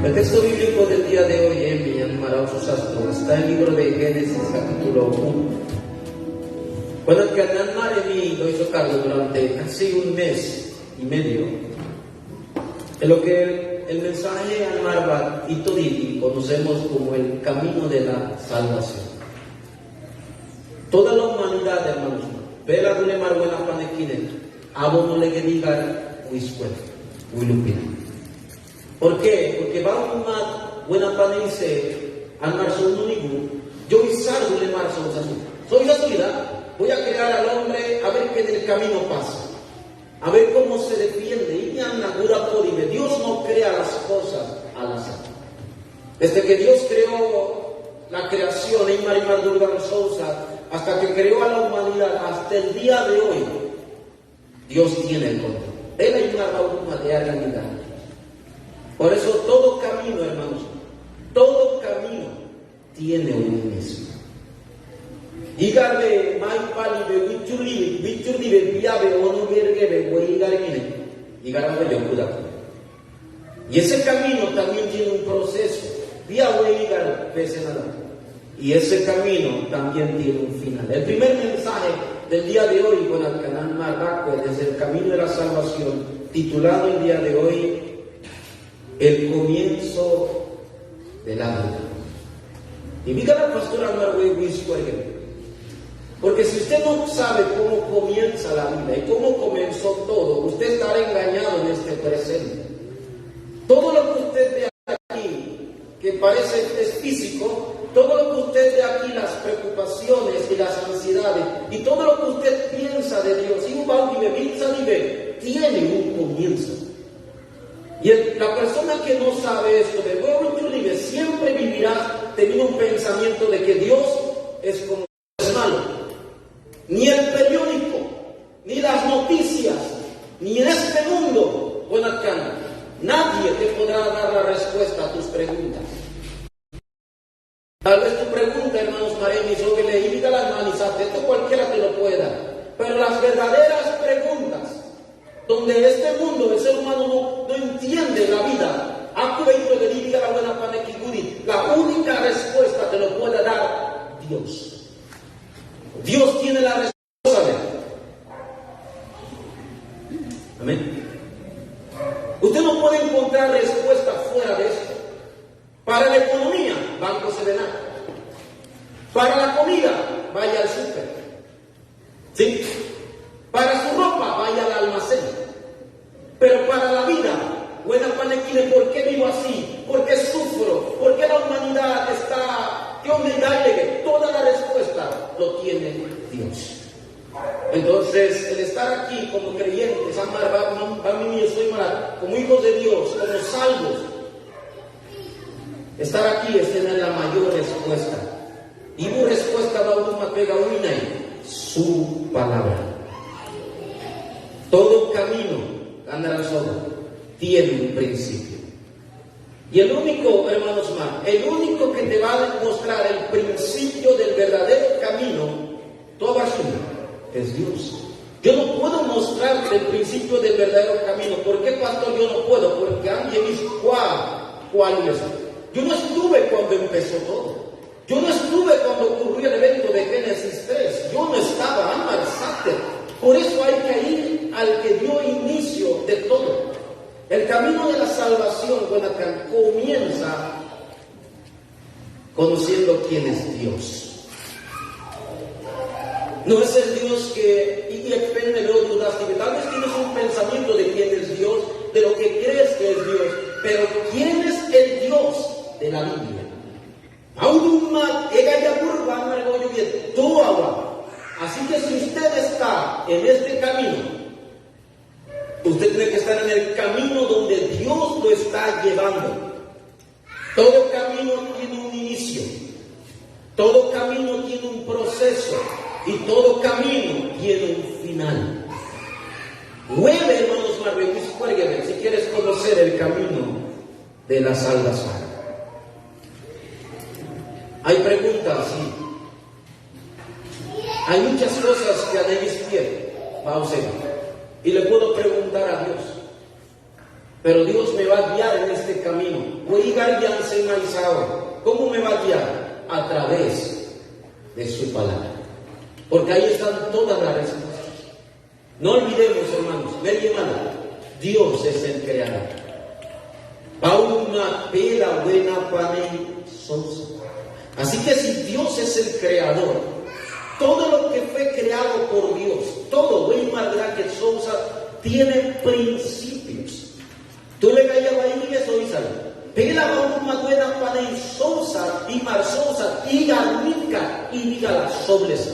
El texto bíblico del día de hoy, está en el libro de Génesis, capítulo 1. Cuando el Canaan Maremi lo hizo cargo durante casi un mes y medio, en lo que el mensaje al Marbat y Toditi conocemos como el camino de la salvación. Toda la humanidad, hermanos, vela dule mar buena panequine, abono le que diga huiscuel, huilupina. ¿Por qué? Porque va un mat buena panense al marzo un único, yo izar dule marzo soy la vida. Voy a crear al hombre a ver qué en el camino pasa, a ver cómo se defiende. Dios no crea las cosas al azar. Desde que Dios creó la creación, hasta que creó a la humanidad, hasta el día de hoy, Dios tiene el control. Él hay una realidad. Por eso todo camino, hermanos, todo camino tiene un inicio. Dígame, y ese camino también tiene un proceso. Y ese camino también tiene un final. El primer mensaje del día de hoy con el canal Marbaco desde el camino de la salvación, titulado el día de hoy El comienzo de la vida. Y diga la pastora porque si usted no sabe cómo comienza la vida y cómo comenzó todo, usted estará engañado en este presente. Todo lo que usted ve aquí, que parece es físico, todo lo que usted ve aquí, las preocupaciones y las ansiedades, y todo lo que usted piensa de Dios, tiene un comienzo. Y la persona que no sabe esto, siempre vivirá teniendo un pensamiento de que Dios es como es malo. Ni el periódico, ni las noticias, ni en este mundo, nadie te podrá dar la respuesta a tus preguntas. Tal vez tu pregunta, hermanos Maremi, sobre le invita las manos, esto cualquiera te lo pueda. Pero las verdaderas preguntas, donde este mundo, el ser humano no entiende la vida, la única respuesta te lo puede dar Dios. Dios tiene la respuesta. Amén. Usted no puede encontrar respuesta fuera de esto. Para la economía, Banco Serenal. Para la comida, vaya al súper. ¿Sí? Para su ropa, vaya al almacén. Pero para la vida, buena panequine, ¿por qué vivo así? ¿Por qué sufro? ¿Por qué la humanidad está? Toda la respuesta lo tiene Dios. Entonces, el estar aquí como creyentes, como hijos de Dios, como salvos, estar aquí es tener la mayor respuesta. Y su respuesta su palabra. Todo camino, tiene un principio. Y el único, hermanos el único que te va a demostrar el principio del verdadero camino, es Dios. Yo no puedo mostrarte el principio del verdadero camino. ¿Por qué, pastor, yo no puedo? Porque alguien dice, ¿cuál es? Yo no estuve cuando empezó todo. Yo no estuve cuando ocurrió el evento de Génesis 3. Yo no estaba, amarzate. Por eso hay que ir al que dio inicio de todo. El camino de la salvación, comienza conociendo quién es Dios. No es el Dios que, y depende de los dudas, tal vez tienes un pensamiento de quién es Dios, de lo que crees que es Dios, pero ¿quién es el Dios de la Biblia? Así que si usted está en este camino, usted tiene que estar en el camino donde Dios lo está llevando. Todo camino tiene un inicio, todo camino tiene un proceso y todo camino tiene un final. 9 hermanos, si quieres conocer el camino de la salvación. Hay preguntas, sí. Hay muchas cosas que a mis pies, y le puedo preguntar a Dios. Pero Dios me va a guiar en este camino. Voy a ir enmaizado. ¿Cómo me va a guiar? A través de su palabra. Porque ahí están todas las respuestas. No olvidemos, hermanos, ver y hermano, Dios es el creador. Pauna pela buena pane sosa. Así que si Dios es el creador, todo lo que fue creado por Dios, todo buen madera que sosa, tiene principios. Tú le callas ahí y eso dice. Pela una buena pane sosa y marzosa y garnica y diga la sobleza.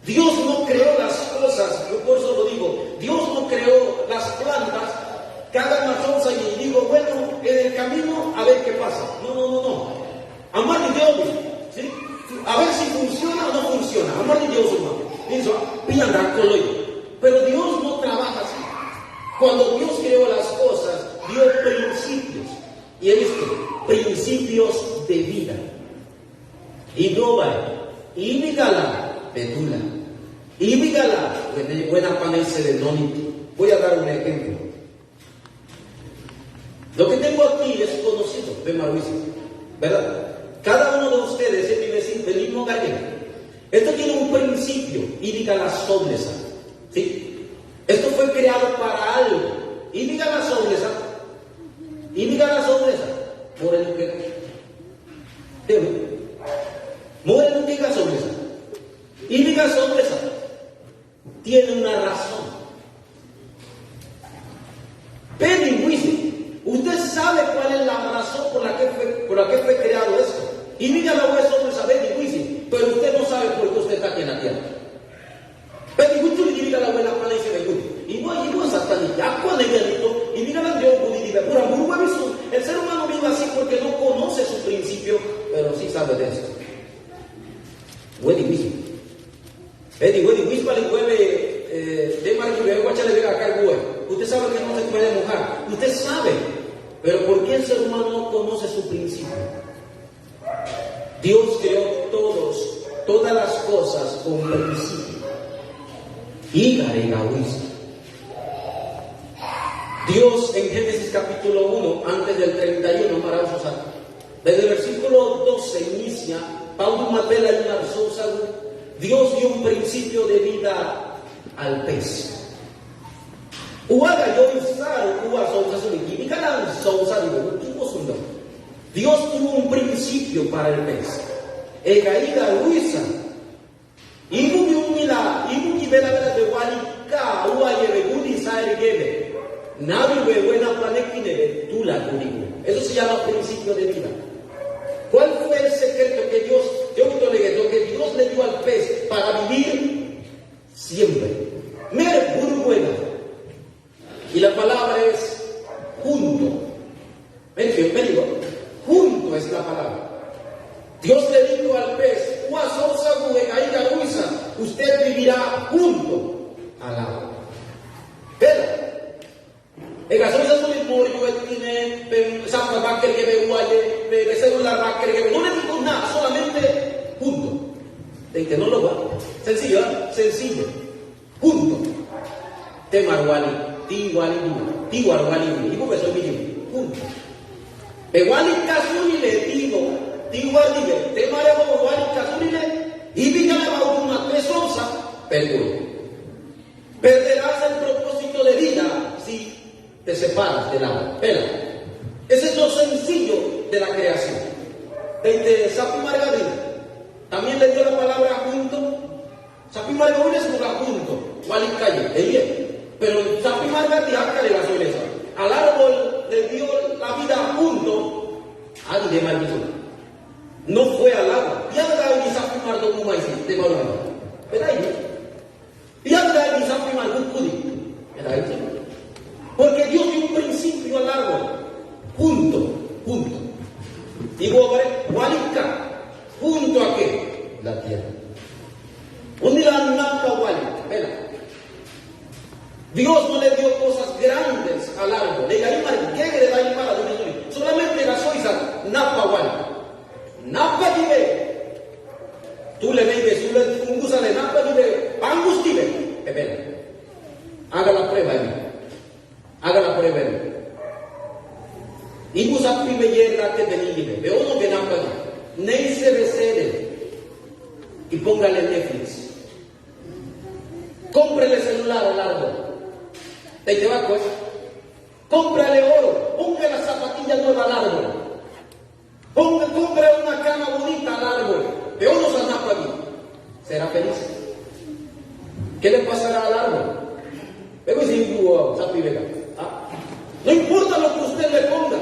Dios no creó las cosas, yo por eso lo digo, Dios no creó las plantas que hagan marzosa y digo, bueno, en el camino a ver qué pasa. No. Amar de Dios, ¿sí? A ver si funciona o no funciona. Amar de Dios, hermano. Pero Dios no trabaja así. Cuando Dios creó las cosas, dio principios. Y principios de vida. Y no va, y dígala. Betula. Y dígala, buena panese de Noniti. Voy a dar un ejemplo. Lo que tengo aquí es conocido de Mauricio, ¿verdad? Cada uno de ustedes es mi vecino del mismo gallego. Esto tiene un principio, y diga la sobleza. ¿Sí? Esto fue creado para algo. Y diga la sobleza. Y diga la sobleza. Por el que. More no diga sobleza. Y diga sobleza. Tiene una razón. Pero usted sabe cuál es la razón por la que fue creado esto. Y diga la voy sobre saber pero usted no sabe por qué usted está aquí en la tierra. Pero y diga la buena pana y se me y no hay satanía con el y diga la Dios y diga pura el ser humano vive así porque no conoce su principio, pero sí sabe de esto. Usted sabe que no se puede mojar. Usted sabe. Pero ¿por qué el ser humano no conoce su principio? Dios creó todas las cosas con principio. Dios en Génesis capítulo 1, antes del 31, maravilloso. Desde el versículo 12 inicia, Paulo Matela y Marzosa, Dios dio un principio de vida al pez. Dios tuvo un principio para el pez. Eso se llama principio de vida. ¿Cuál fue el secreto que Dios le dio al pez para vivir siempre? Y la palabra es junto. Junto es la palabra. Dios le dijo al pez, usted vivirá junto al agua. No le digo nada, solamente junto. De que no lo va. Sencillo, ¿eh? Sencillo. Junto. Temarwali, Tiwali, Tiwarwali, digo que soy mi junto. Ewali Kasunile, digo, Tiwali, Temarwali, Wali Kasunile, y dígale a una pesosa, perderás el propósito de vida si te separas del agua. Ese es lo sencillo de la creación. Desde Sapi Margarita, también le dio la palabra junto. Sapi Margarita es una junto, Wali Calle, pero Sapi Margarita le la sobreza. Al árbol le dio la vida junto a de maldición. No fue al agua. Y ahora hay Sapi Margarita como maíz de Maldición. ¿Verdad? Y ahora hay Sapi Margarita. ¿Verdad? Porque Dios dio un principio al árbol. Junto. Y Walika, ¿junto a qué? La tierra. Dios no le dio cosas grandes al árbol. Solamente la soisa, napa Walika. Napa dive. Tú le vendes un gusa de napa dive. Angus dive. Haga la prueba. Y busa pibeyerda que benigre. Veo uno que no paga. Nei se besede. Y póngale Netflix. Cómprele celular al árbol. Te lleva pues. Cómprale oro. Póngale la zapatilla nueva al árbol. Compre una cama bonita al árbol. Veo uno sanapa aquí. Será feliz. ¿Qué le pasará al árbol? No importa lo que usted le ponga.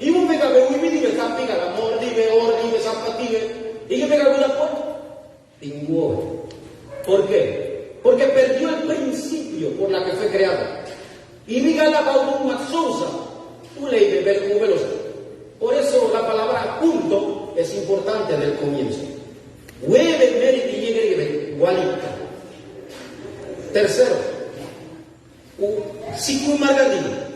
Y un mega veo y vive zapiga la amor, vive oro, vive zapative. Y que pega una puerta. Tinguo. ¿Por qué? Porque perdió el principio por la que fue creada. Y diga la bauma sousa. Tú le debes ver como veloz. Por eso la palabra punto es importante del comienzo. Hueve, mérito y llegue, igualita. Tercero, Sicu Margadina.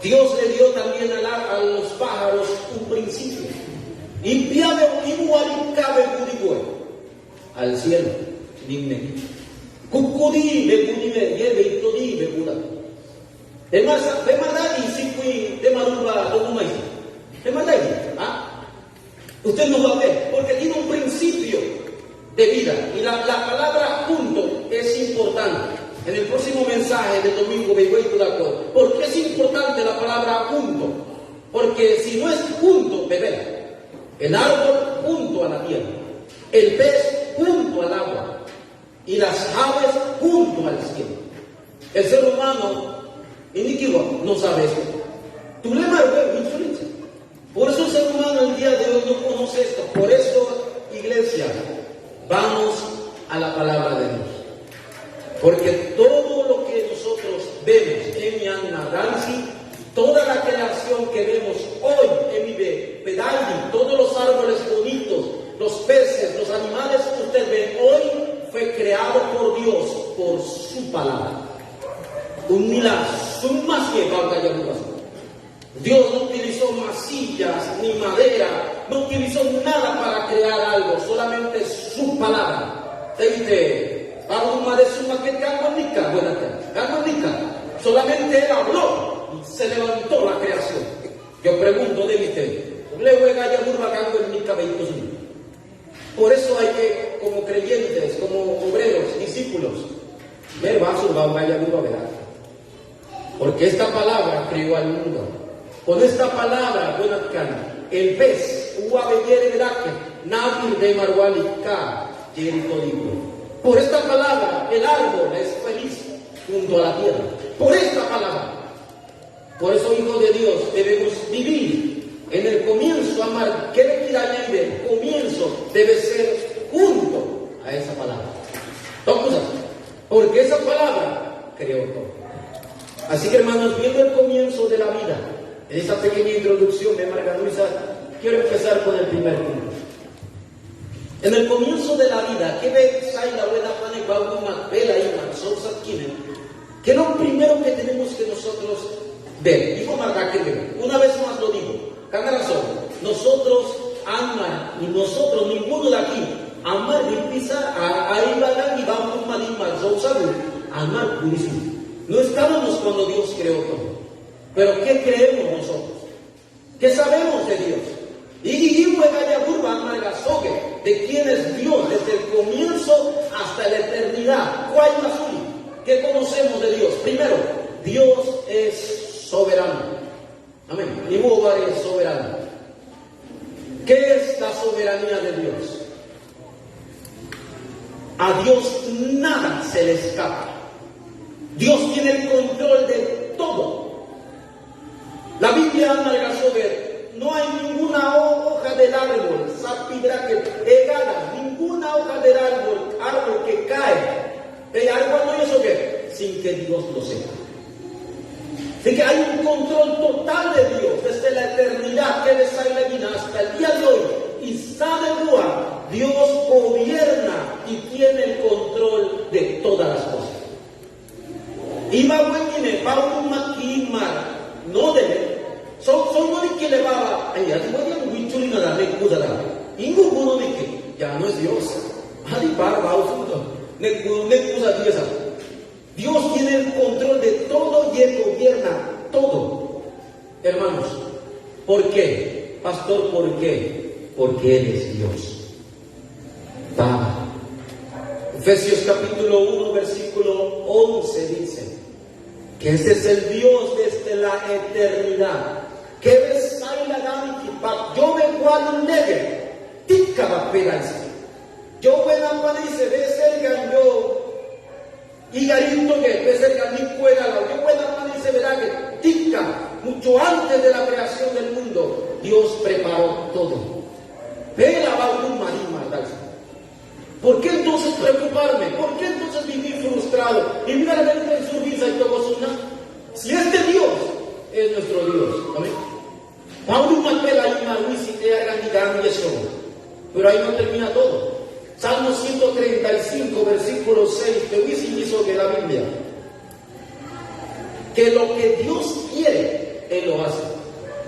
Dios le dio también a los pájaros un principio. Impiade igualicabe budigüe. Al cielo, digne. Cucudí de budime, lleve y todí de buda. De verdad, y si fui de madruga, no me dice. De verdad, usted no va a ver, porque tiene un principio de vida. Y la palabra punto es importante. En el próximo mensaje del domingo me voy a acuerdo. ¿Por qué es importante la palabra punto? Porque si no es punto, beber. El árbol junto a la tierra. El pez junto al agua. Y las aves junto al cielo. El ser humano, no sabe eso. Tu lema es por eso el ser humano el día de hoy no conoce esto. Por eso, iglesia, vamos a la palabra de Dios. Porque todo lo que nosotros vemos en Yannadansi, toda la creación que vemos hoy en mi pedaldi, todos los árboles bonitos, los peces, los animales que usted ve hoy, fue creado por Dios, por su palabra. Dios no utilizó masillas ni madera, no utilizó nada para crear algo, solamente su palabra. Te dice, solamente él habló y se levantó la creación. Yo pregunto de usted, por eso hay que, como creyentes, como obreros, discípulos, ver porque esta palabra creó al mundo. Con esta palabra, el pez, por esta palabra, el árbol es feliz junto a la tierra. Por esta palabra. Por eso, hijos de Dios, debemos vivir en el comienzo, amar. ¿Qué le quiera añadir? El comienzo debe ser junto a esa palabra. Dos cosas. Porque esa palabra creó todo. Así que, hermanos, viendo el comienzo de la vida, en esta pequeña introducción de Marga Luisa, quiero empezar con el primer punto. En el comienzo de la vida, ¿qué ve la buena que es lo primero que tenemos que nosotros ver? Dijo Marga que una vez más lo digo, cada razón, nosotros amar, y nosotros, ninguno de aquí, amar y pisar, ahí va y vamos a amar purísimo. No estábamos cuando Dios creó todo. Pero ¿qué creemos nosotros? ¿Qué sabemos de Dios? De quién es Dios desde el comienzo hasta la eternidad. ¿Qué conocemos de Dios? Primero, Dios es soberano. Amén. Y es soberano. ¿Qué es la soberanía de Dios? A Dios nada se le escapa. Dios tiene el control de todo. La Biblia habla sobre no hay ninguna hoja del árbol, ninguna hoja del árbol que cae. ¿El árbol no es eso qué? Sin que Dios lo sepa. Así que hay un control total de Dios desde la eternidad que desailevina hasta el día de hoy. Y sabe Dios gobierna y tiene el control de todas las cosas. Y no debe. Son no que le va a ya no es Dios. Dios tiene el control de todo y él gobierna todo. Hermanos, ¿Por qué? Pastor, ¿por qué? Porque Él es Dios. Padre. Efesios capítulo 1, versículo 11 dice que este es el Dios desde la eternidad. Que besai la gami kipak, yo me cual nege, tika va pegaisa. Yo me la panice, ves el ganyo, y garito que ves el ganito fuera, yo me la panice, verá que tika, mucho antes de la creación del mundo, Dios preparó todo. Ve la baluma y mardaisa. ¿Por qué entonces preocuparme? ¿Por qué entonces vivir frustrado? Y mira la gente en su risa y todo eso. Si este Dios es nuestro Dios. Amén. Pablo Matela y Maruisi te hagan y eso. Pero ahí no termina todo. Salmo 135, versículo 6. Te hubiese dicho que la Biblia. Que lo que Dios quiere, Él lo hace.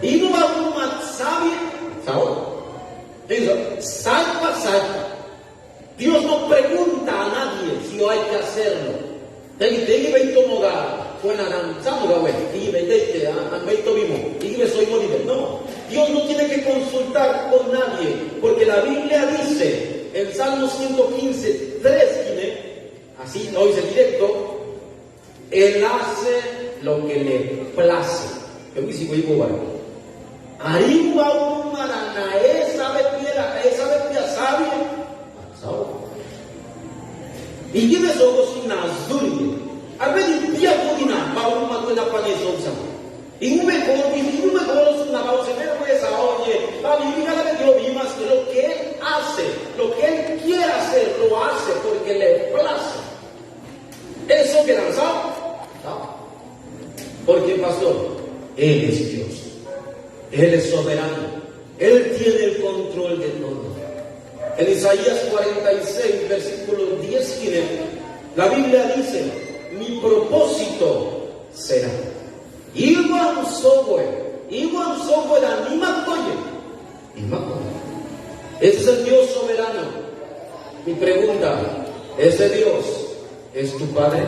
Y no va una sabia, ¿sabes? Dice, salva. Dios no pregunta a nadie si hay que hacerlo. No, Dios no tiene que consultar con nadie, porque la Biblia dice en Salmo 115, 3, así lo dice directo, Él hace lo que le place. Y give us also in Azuri. I really be a good enough, but we must not punish them. Y no me conozco una pausa, pero esa oye, la Biblia de Dios vimos que lo que Él hace, lo que Él quiere hacer, lo hace porque le place. Eso que lanzamos, ¿no? Porque pastor, Él es Dios, Él es soberano, Él tiene el control de todo. En Isaías 46, versículo 10, la Biblia dice, mi propósito será. Iwan software animatoye. Ese es el Dios soberano. Mi pregunta, ¿ese Dios es tu Padre?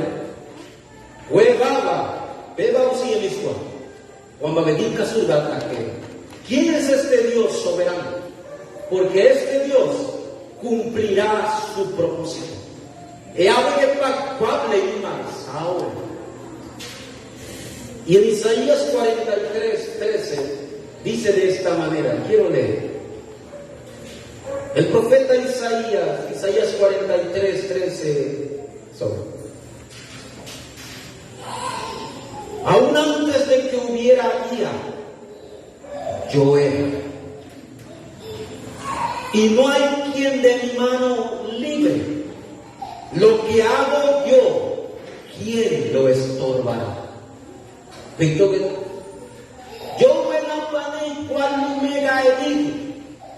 ¿Quién es este Dios soberano? Porque este Dios cumplirá su propósito. Y en Isaías 43, 13 dice de esta manera, quiero leer. El profeta Isaías 43, 13, aún antes de que hubiera ira, yo era. Y no hay quien de mi mano libre. Lo que hago yo, ¿quién lo estorbará? Yo me la pané cual me gaedí.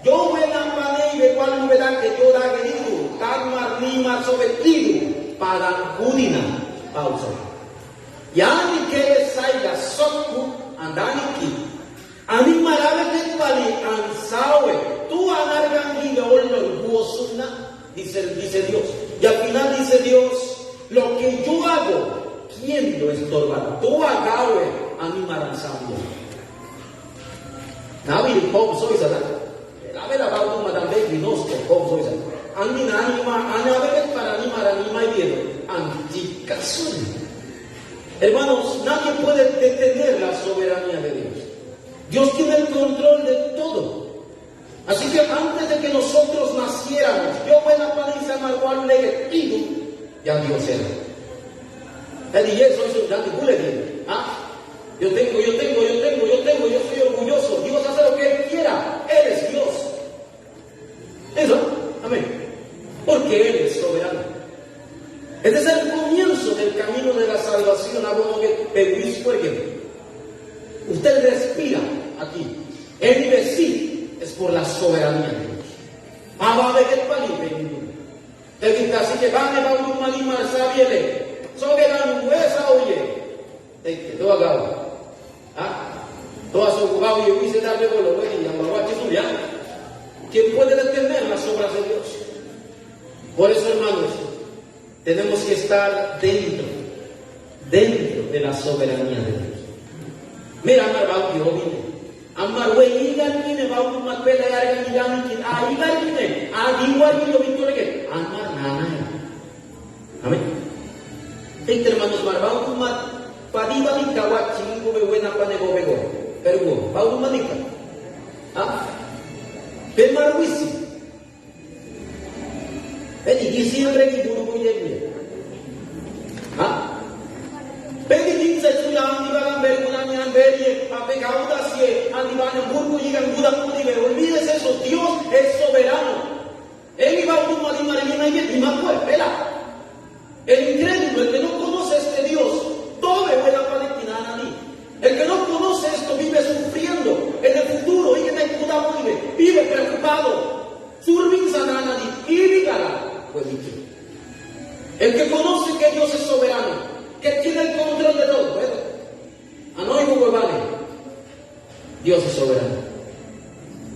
Yo me la pané de cual me da que yo da gerido. Calma rima sobetido. Para Judina. Pausa. Ya ni que salga socu andaniki. Animará que pali ansawe. Tú anargan y de dice Dios. Y al final dice Dios, lo que yo hago, ¿quién lo estorbará? Tú agawe animarán sabio. Nabi pop soy sana. La vera va a madame de Vinosco, pop soy sana. Anima, para animar y bien. Anticasun. Hermanos, nadie puede detener la soberanía de Dios. Dios tiene el control de todo. Así que antes de que nosotros naciéramos, yo voy a paliza margual legitido, ya Dios era. Él y eso es un gran buletín. Yo tengo, yo soy orgulloso. Dios hace lo que Él quiera. Él es Dios. Eso, amén. Porque Él es soberano. Este es el comienzo del camino de la salvación. Usted respira aquí. Él vive sí. Es por la soberanía de Dios. Así que van a un malima sabiele. Soberano, huesa oye. Todo acá. Todas ocupadas y hubiese darle bolo, y amaguache suya. ¿Quién puede detener las obras de Dios? Por eso, hermanos, tenemos que estar dentro de la soberanía de Dios. Mira, hermano, yo vine. Amar wey igan kine bautu mat pela yarga igan kine igan kine diwar kine victoria ke amar nana. Amen. Este hermanos mar bautu mat padiba ni kawat chingo be buena pane bobego. Pero bautu manika. Pemar wisi. Edi gisiandre ki buru boye. Pegi dinse suya andivagan bergunanian berie, apegaudasie, andivagan burgo llegan buda pudive. Olvídese eso, Dios es soberano. Él iba a un marimarina y más pela. El incrédulo, el que no conoce a este Dios, todo me vuela palestina a mí. El que no conoce esto vive sufriendo en el futuro y que me puda vive preocupado. Survin sanana y vigara. Pues dicho. El que conoce que Dios es soberano, que tiene el control de todo, ¿verdad? Anoigo vale. Dios es soberano.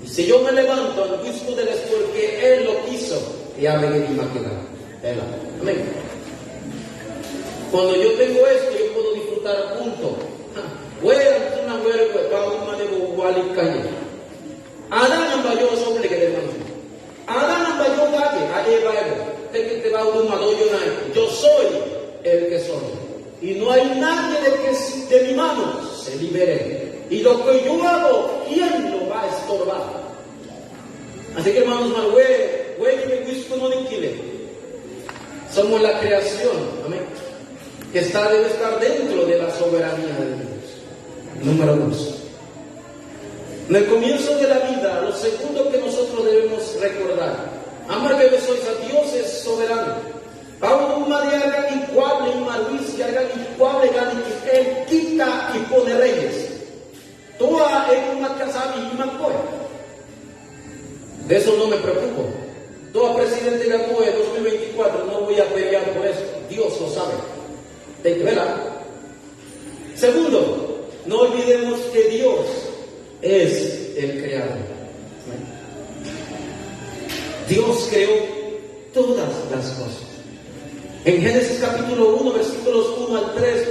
Y si yo me levanto al juicio de Él es porque Él lo quiso, y abre mi máquina. Amén. Cuando yo tengo esto, yo puedo disfrutar punto. Voy a hacer una huelga para un manejo igual y caña. Adán ambayó sobre que le mandó. Adán ambayó galle, ayer va que te va a un madoyo. Yo soy el que soy. Y no hay nadie de mi mano se libere. Y lo que yo hago, ¿quién lo va a estorbar? Así que hermanos, somos la creación, amén, que debe estar dentro de la soberanía de Dios. Número 2. En el comienzo de la vida, lo segundo que nosotros debemos recordar, amar que sois a Dios es soberano. Paulo María igual y Maruis y hagan igual que Él quita y pone reyes. Toda es una casa y una cosa. De eso no me preocupo. Toda presidente de AMOE 2024 no voy a pelear por eso. Dios lo sabe. ¿Verdad? Segundo, no olvidemos que Dios es el creador. Dios creó todas las cosas. En Génesis capítulo 1, versículos 1 al 3,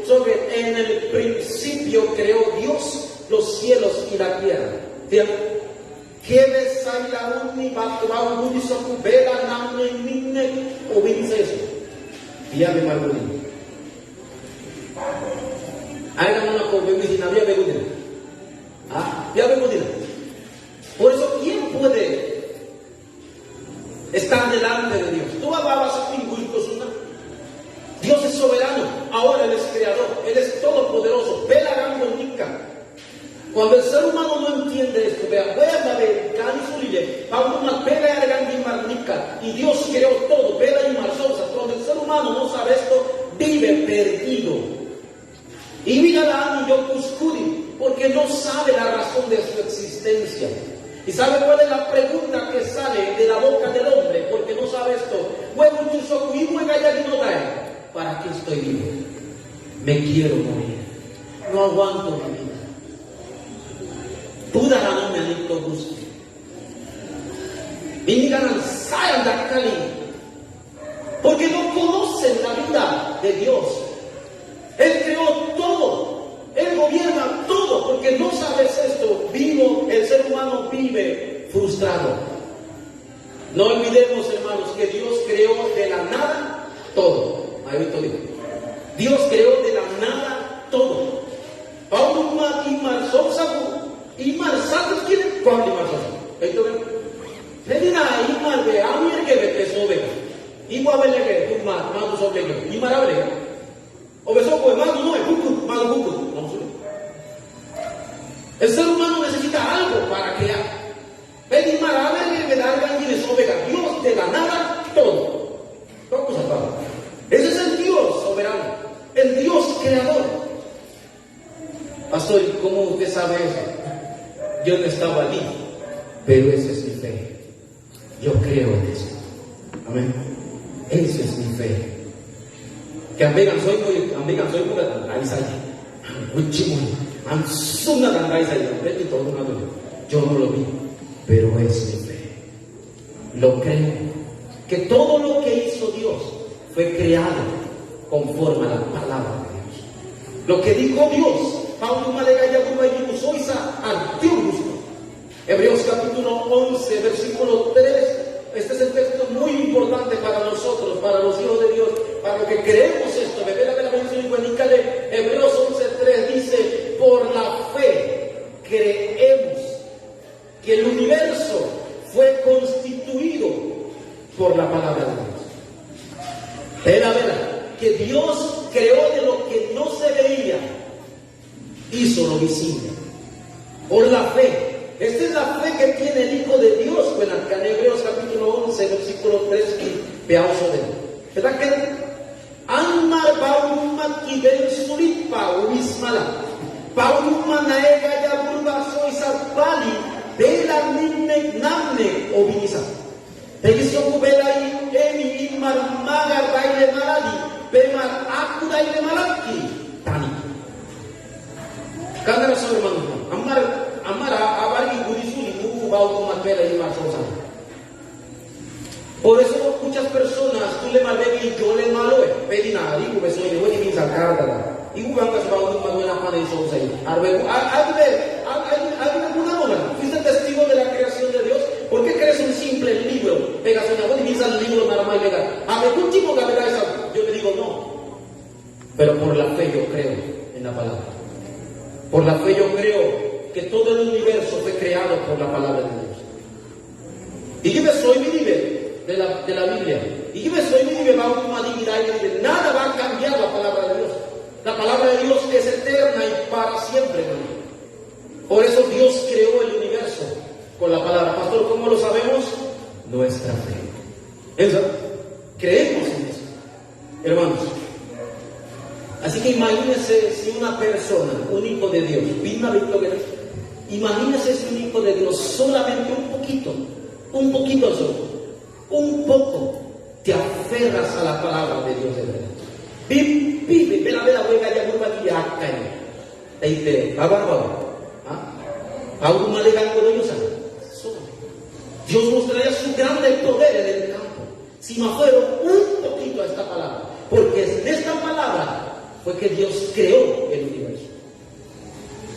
sobre en el principio creó Dios los cielos y la tierra. ¿Qué ves ahí la uni, va un uniso, vela, namne, minne, o vinceso? Y ya me margulí. Hagan una convención, había begudina. Ya begudina. Por eso, ¿quién puede estar delante de Dios? Tú vas a Dios es soberano, ahora Él es creador, Él es todopoderoso. Ve la gran bonita. Cuando el ser humano no entiende esto, vea, y Dios creó todo, vela y marzosa. Cuando el ser humano no sabe esto, vive perdido. Y mira la yo cuscuri, porque no sabe la razón de su existencia. ¿Y sabe cuál es la pregunta que sale de la boca del hombre? Porque no sabe esto. ¿Para qué estoy vivo? Me quiero morir. No aguanto mi vida. Buda no me han gusto. Porque no conocen la vida de Dios. Él creó todo. Él gobierna todo. Porque no sabes esto. El ser humano vive frustrado. No olvidemos, hermanos, que Dios creó de la nada todo. Ahí te digo. Dios creó de la nada todo. Y Marsatos quiere cuál y Marsatos. Esto es. Le Imar de Amir que ve que sobe. Igual le que tú más sobre yo. Y Marable. O beso pues más no es más vamos a El ser humano necesita algo para crear. Ven Marable que da alguien y le sobega. Dios de la nada todo. Vamos a hablar. Ese es el Dios soberano, el Dios creador. Pastor, ¿cómo usted sabe eso? Yo no estaba allí, pero esa es mi fe. Yo creo en eso. Amén. Esa es mi fe. Que ambigan soy por ahí yo no lo vi, pero es mi fe. Lo creo. Que todo lo que hizo Dios fue creado conforme a la palabra de Dios. Lo que dijo Dios, sois artium justo. Hebreos capítulo 11, versículo 3. Este es el texto muy importante para nosotros, para los hijos de Dios, para los que creemos esto. La bendición iguanica de Hebreos 11:3 dice: por la fe creemos que el universo fue constituido por la palabra de Dios. Es la verdad que Dios creó de lo que no se veía, hizo lo visible. Por la fe. Esta es la fe que tiene el Hijo de Dios. Bueno, acá en Hebreos capítulo 11, versículo 3, y veamos de él. ¿Verdad que? Anmar bauma kiben sulit pau ismala. Pauma naega ya burba soisa pali. Bela minne namne obinisa. Tegiso kubela emi imar magar baile maladi. Bemar aku daile malaki. Tani. Kandara so hermano. Amara abari gudisuli muku bau matela y marzosa. Por eso muchas personas tú le malvegas y yo le malo pedi nada digo que soy de buena y sacarla y ubangas bau tu manuela para eso ahí arbe alguna hora fuiste testigo de la creación de Dios. ¿Por qué crees un simple libro? Pegas una buena y el libro normal legal a ver un tipo que me da esa yo le digo no, pero por la fe yo creo en la palabra. Por la fe yo creo que todo el universo fue creado por la palabra de Dios. Y yo me soy mi nivel de la Biblia. Y yo me soy mi nivel nada va a cambiar la palabra de Dios. La palabra de Dios es eterna y para siempre, hermano. Por eso Dios creó el universo con la palabra. Pastor, ¿cómo lo sabemos? Nuestra fe. ¿Eso? Creemos en eso, hermanos. Así que imagínense si una persona, un hijo de Dios, imagínense si un hijo de Dios solamente un poquito solo, un poco te aferras a la palabra de Dios de verdad. Vive, ve la huega ya muy batida acá. Te dice, Dios mostraría su grande poder en el campo si me aferro un poquito a esta palabra, porque en esta palabra fue que Dios creó el universo.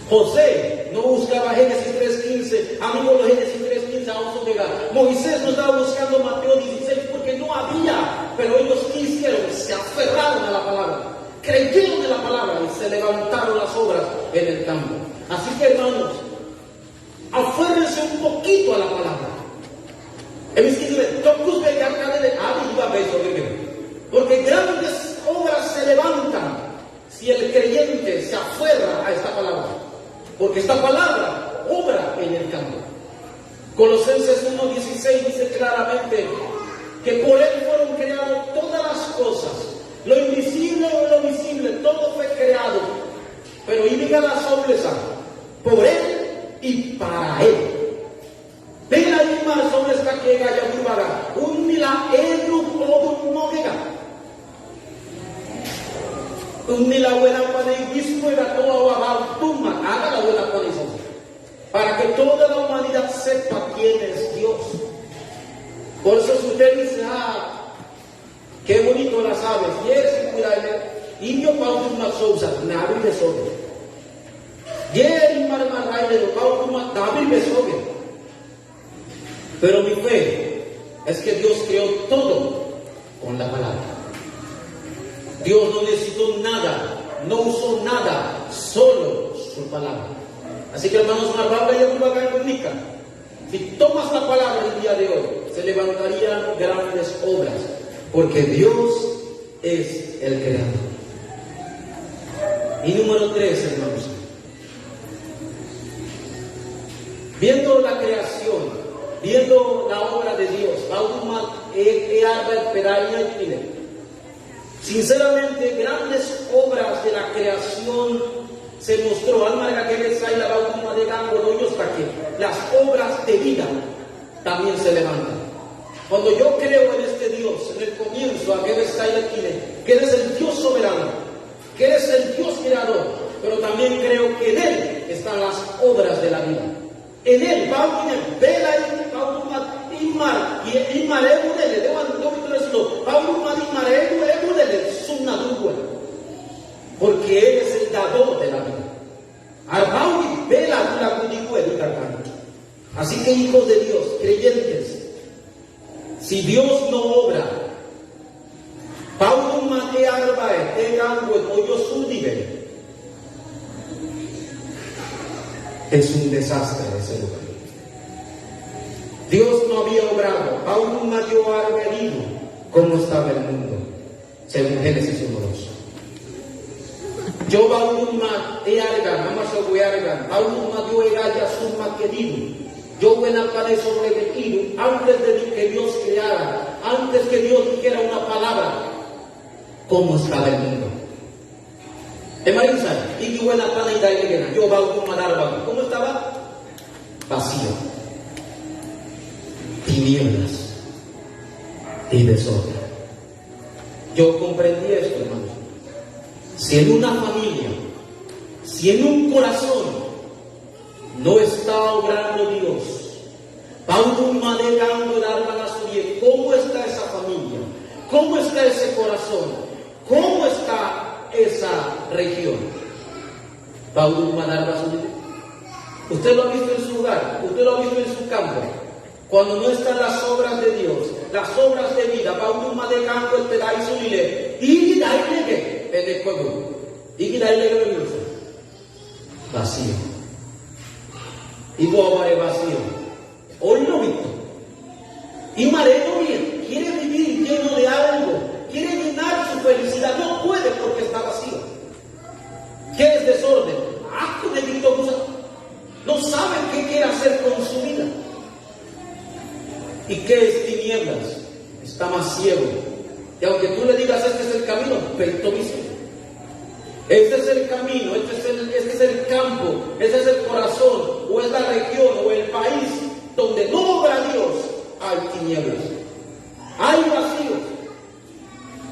José no buscaba Génesis 3:15, amigo de Génesis 3:15, vamos a llegar. Moisés no estaba buscando Mateo 16 porque no había, pero ellos quisieron, se aferraron a la palabra, creyeron en la palabra y se levantaron las obras en el campo. Así que hermanos, aférrense un poquito a la palabra. Porque grandes obras se levantan si el creyente se aferra a esta palabra, porque esta palabra obra en el campo. Colosenses 1:16 dice claramente que por él fueron creadas todas las cosas, lo invisible o lo visible, todo fue creado. Pero y diga la sorpresa, por él y para él. Venga ahí más sobre esta que haya un milagro o un mogega. Un milagro para el disco era todo abajo, haga la buena condición. Para que toda la humanidad sepa quién es Dios. Por eso si usted dice, qué bonito las aves, y eres cuidarle, y yo pauto una sousa, nadie le sobre. Y el marmarraile lo pauto una, nadie le sobre. Pero mi fe es que Dios creó todo con la palabra. Dios no necesitó nada, no usó nada, solo su palabra. Así que hermanos, una palabra ya no va a comunicar. Si tomas la palabra el día de hoy, se levantarían grandes obras, porque Dios es el creador. Y número 3, hermanos. Viendo la creación, viendo la obra de Dios, sinceramente, grandes obras de la creación se mostró. Las obras de vida también se levantan. Cuando yo creo en este Dios, en el comienzo, que eres el Dios soberano, que eres el Dios creador, pero también creo que en Él están las obras de la vida. En Él, porque Él es el dador de la vida. la cudicuela. Así que, hijos de Dios, creyentes, si Dios no obra, Paulo mate arbae, tegango hoyo sudive, es un desastre ese lugar. Dios no había obrado. Paulo mató arbelido, como estaba el mundo, según Génesis 1:2. Yo Paulo mate argan, amaso argan, Paulo mató egaya suma querido. Yo buena para sobrevivido antes de que Dios creara, antes que Dios dijera una palabra, ¿cómo estaba el mundo? Emarisa, y que buena para y yo Paulo matarba, ¿cómo estaba? Vacío, tinieblas y desorden. Yo comprendí esto, hermano. Si en una familia, si en un corazón no está obrando Dios, Paulo manejando el alma a su vida, ¿cómo está esa familia? ¿Cómo está ese corazón? ¿Cómo está esa región? Paulo manejando a su vida. Usted lo ha visto en su hogar, usted lo ha visto en su campo. Cuando no están las obras de Dios, las obras de vida, Paulo manejando el pedazo y le, y darle que en el pueblo, y darle que vacío. Y boba vacío. Hoy lo visto. Y mareo bien. Quiere vivir lleno de algo. Quiere llenar su felicidad. No puede porque está vacío. ¿Qué es desorden? Acto de victoria. No sabe qué quiere hacer con su vida. ¿Y qué es tinieblas? Está más ciego. Y aunque tú le digas este es el camino, peito mismo. Este es el camino, este es el campo, este es el corazón, o es la región, o el país donde no obra Dios, hay tinieblas, hay vacíos,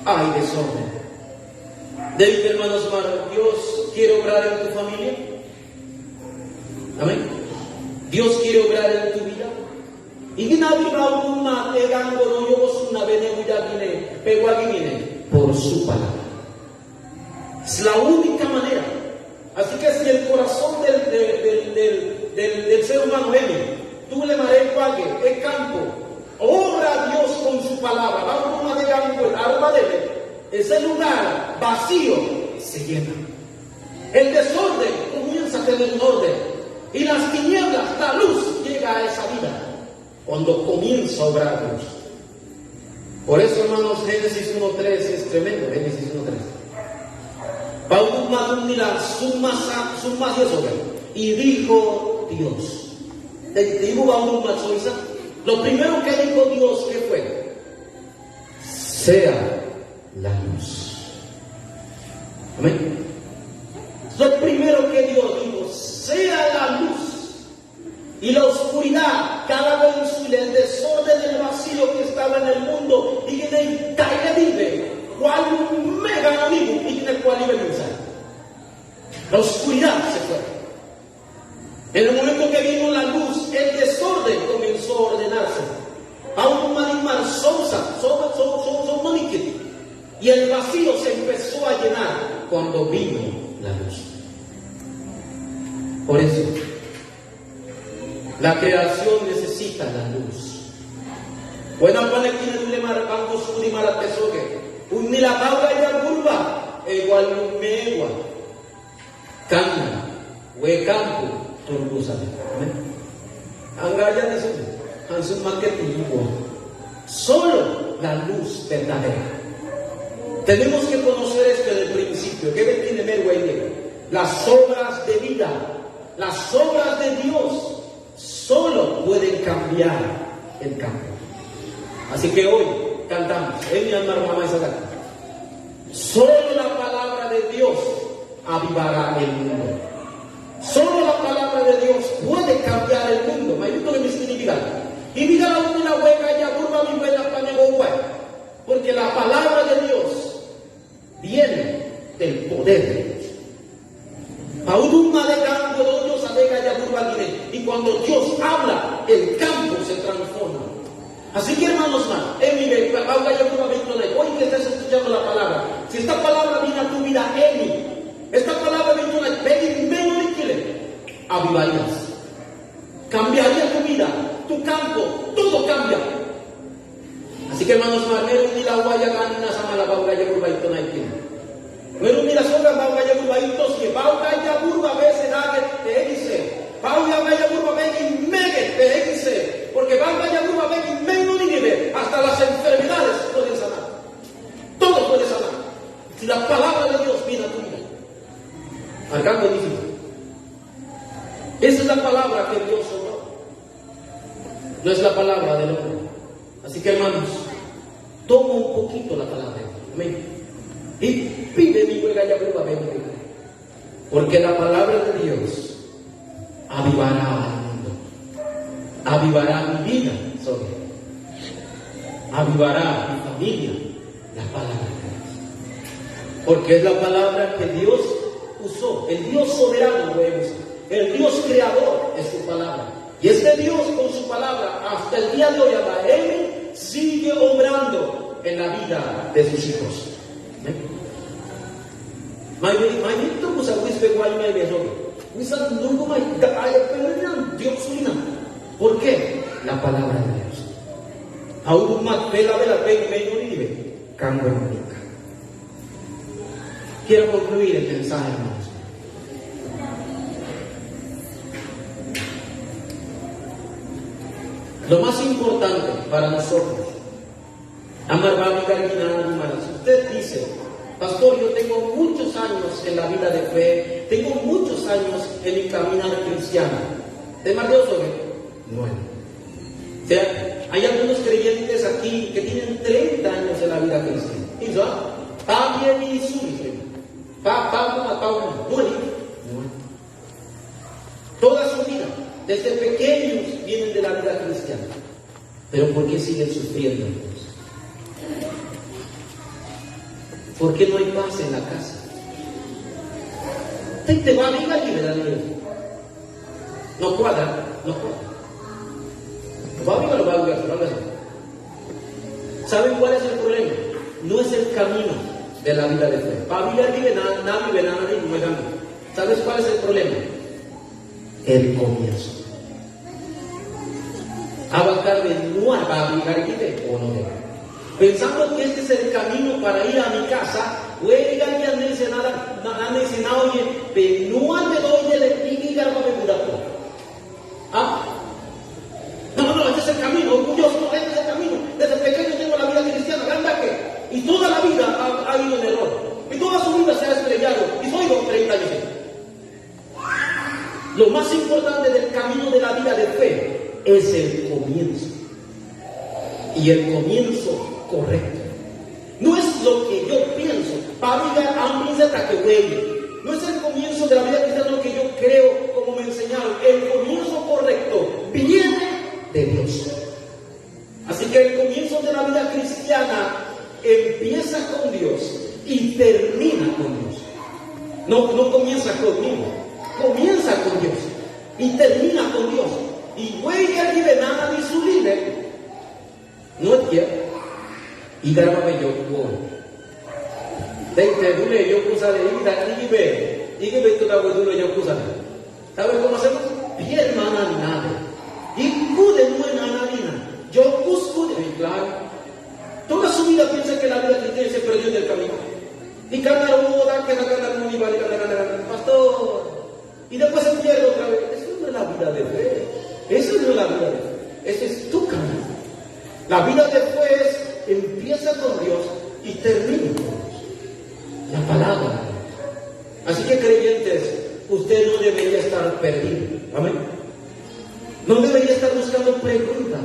hay desorden. David, hermanos, Dios quiere obrar en tu familia. Amén. Dios quiere obrar en tu vida. Por su palabra. Es la única manera. Así que si el corazón del ser humano es, tú le maré cualquier, el campo, obra a Dios con su palabra, vamos a dejar el arma de él, ese lugar vacío se llena. El desorden comienza a tener un orden. Y las tinieblas, la luz llega a esa vida cuando comienza a obrar Dios. Por eso, hermanos, Génesis 1:3 es tremendo. Génesis 1:3. Y dijo Dios. Lo primero que dijo Dios, ¿qué fue? Sea la luz. Amén. Lo primero que Dios dijo, sea la luz. Y la oscuridad, cada vez el desorden, el vacío que estaba en el mundo, y en el calle vive, cual un mega amigo, y en el cual iba a pensar. La oscuridad se fue. En el momento que vino la luz, el desorden comenzó a ordenarse. Aún marimar y el vacío se empezó a llenar cuando vino la luz. Por eso, la creación necesita la luz. Buena pane tiene un lema banco su di mala tesoque. Un ni la paga y la curva, igual un megua. Cana, we campo, turbusa. Angaya dice, Hansun marketing solo la luz verdadera. Tenemos que conocer esto en el principio. ¿Qué tiene Merway? Las obras de vida, las obras de Dios solo pueden cambiar el campo. Así que hoy cantamos, solo la palabra de Dios avivará el mundo. Solo la palabra de Dios puede cambiar el mundo. Y diga una hueca ya curva mi buena porque la palabra de Dios viene del poder de Dios. Y cuando Dios habla, el campo se transforma. Así que, hermanos, hoy que estás escuchando la palabra, si esta palabra viene a tu vida, esta palabra viene a tu vida, avivarías. Mas marmeru ni la waya ganina sama la bauga ya burba ito na itin. Meru ni la soga bauga ya burba ito si bauga ya burba veces nage te dice. Bauga ya burba vegi mege te dice. Porque bauga ya burba vegi mege ni hasta las enfermedades pueden sanar. Todo puede sanar. Si la palabra de Dios viene a tu vida. Arcángel bendición. Esa es la palabra que Dios obró. No es la palabra del hombre. Así que hermanos, toma un poquito la palabra de Dios. Amén. Y pide mi huega ya prueba, porque la palabra de Dios avivará al mundo. Avivará mi vida sobre él. Avivará mi familia. La palabra de Dios. Porque es la palabra que Dios usó. El Dios soberano lo usa. El Dios creador es su palabra. Y este Dios con su palabra hasta el día de hoy, él sigue obrando en la vida de sus hijos. ¿Por qué? La palabra de Dios. Aún más vela quiero concluir el mensaje, hermanos. Lo más importante para nosotros, amar Babi Carmina, si usted dice, pastor, yo tengo muchos años en la vida de fe, tengo muchos años en mi caminar cristiano, ¿de Mateo sobre? No. O sea, hay algunos creyentes aquí que tienen 30 años en la vida cristiana. ¿Y eso? También y su toda su vida, desde pequeños, vienen de la vida cristiana. Pero ¿por qué siguen sufriendo? ¿Por qué no hay paz en la casa? Te va a vivir allí, ¿verdad? No cuadra. Va a vivir o no va a vivir. ¿Saben cuál es el problema? No es el camino de la vida de fe. ¿Sabes cuál es el problema? El comienzo. Abarcar de nuevo a aplicar o no debe. Pensando que este es el camino para ir a mi casa, oye, penúa me doy de pique y garba me muda. No, este es el camino, orgulloso, este es el camino. Desde pequeño tengo la vida cristiana, ¿ganda qué? Y toda la vida ha ido en error. Y toda su vida se ha estrellado. Y soy 30 años. Lo más importante del camino de la vida de fe es el comienzo. Y el comienzo correcto. No es lo que yo pienso. No es el comienzo de la vida cristiana lo que yo creo, como me enseñaron. El comienzo correcto viene de Dios. Así que el comienzo de la vida cristiana empieza con Dios y termina con Dios. No comienza conmigo, comienza con Dios y termina con Dios. Y huella y venada ni su líder no es que y grábame yo te dule yo puse de ida y que ve tu la dule yo puse. ¿Sabes cómo hacemos? Bien nada. Y cude buena nada. Yo busco claro. Toda su vida piensa que la vida cristiana se perdió del camino. Y cantar pastor. Y después se pierde otra vez. Eso no es la vida de fe. Eso no es la vida de fe. Ese es tu camino. La vida de fe empieza con Dios y termina con Dios. La palabra. Así que creyentes, usted no debería estar perdido. Amén. No debería estar buscando preguntas.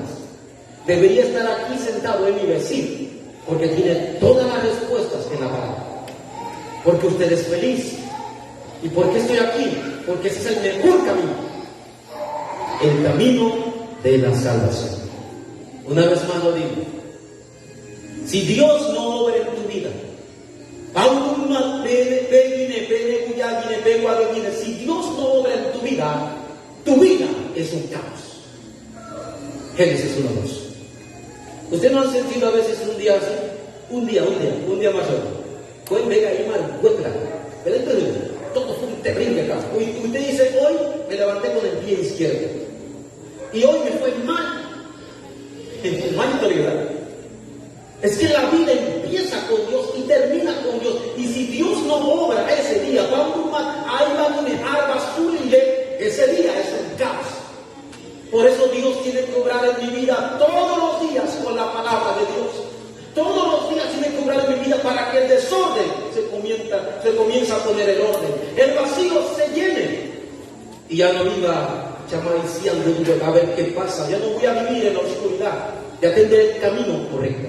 Debería estar aquí sentado en mi vecino, porque tiene todas las respuestas en la palabra. Porque usted es feliz. ¿Y por qué estoy aquí? Porque ese es el mejor camino. El camino de la salvación. Una vez más lo digo. Si Dios no obra en tu vida, si Dios no obra en tu vida es un caos. Génesis 1:2. ¿Usted no ha sentido a veces un día así? Un día más otro. Pueden ver ahí mal, pero entonces todo fue terrible acá. Usted dice, hoy me levanté con el pie izquierdo. Y hoy me fue mal. Mal autoridad. Es que la vida empieza con Dios y termina con Dios. Y si Dios no obra ese día, ese día es un caos. Por eso Dios tiene que obrar en mi vida todos los días con la palabra de Dios. Todos los días tiene que obrar en mi vida para que el desorden se comienza a poner el orden. El vacío se llene. Y ya no viva chamaiciando, a ver qué pasa. Ya no voy a vivir en la oscuridad. Ya tendré el camino correcto.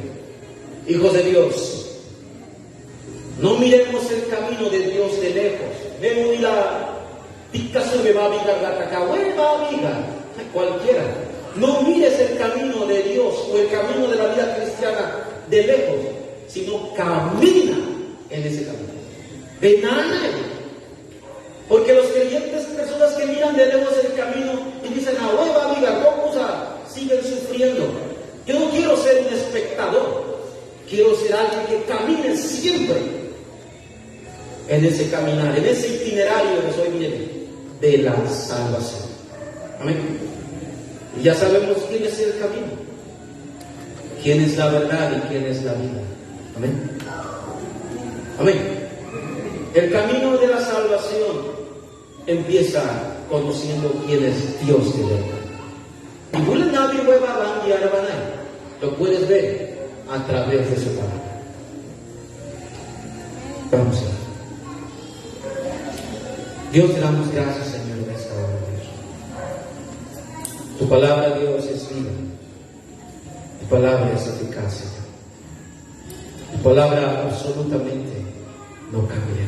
Hijos de Dios, no miremos el camino de Dios de lejos. Vemos y la tica se me va a vigar la cacahueva, cualquiera. No mires el camino de Dios o el camino de la vida cristiana de lejos, sino camina en ese camino. Ven a él. Porque los creyentes, personas que miran de lejos el camino y dicen, hueva, siguen sufriendo. Yo no quiero ser un espectador. Quiero ser alguien que camine siempre en ese caminar, en ese itinerario que hoy viene de la salvación. Amén. Y ya sabemos quién es el camino, quién es la verdad y quién es la vida. Amén. Amén. El camino de la salvación empieza conociendo quién es Dios de verdad. Y lo puedes ver a través de su palabra. Vamos a ver. Dios, te damos gracias, Señor, en esta hora. Tu palabra, Dios, es vida. Tu palabra es eficaz, Señor. Tu palabra absolutamente no cambia.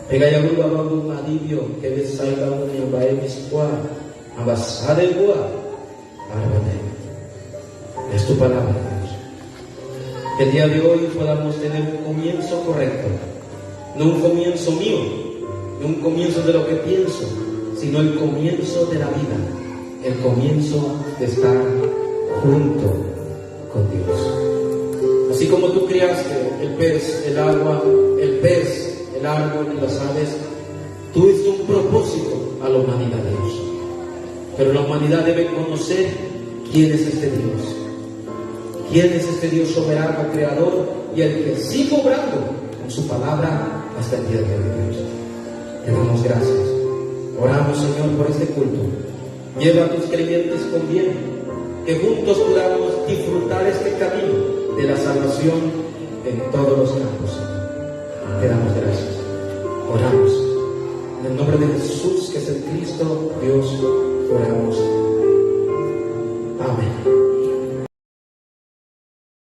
Pega ya gruba babu madibio que ves salga uno y va en miscua abasada el gua arbane. Es tu palabra, Dios. Que el día de hoy podamos tener un comienzo correcto, no un comienzo mío, no un comienzo de lo que pienso, sino el comienzo de la vida, el comienzo de estar junto con Dios. Así como tú creaste el pez, el agua, el árbol y las aves, tú diste un propósito a la humanidad, Dios. Pero la humanidad debe conocer quién es este Dios. ¿Quién es este Dios soberano, creador y el que sigue obrando con su palabra hasta el día de hoy? Te damos gracias. Oramos, Señor, por este culto. Lleva a tus creyentes con bien, que juntos podamos disfrutar este camino de la salvación en todos los campos, Señor. Te damos gracias. Oramos. En el nombre de Jesús, que es el Cristo, Dios, oramos. Amén.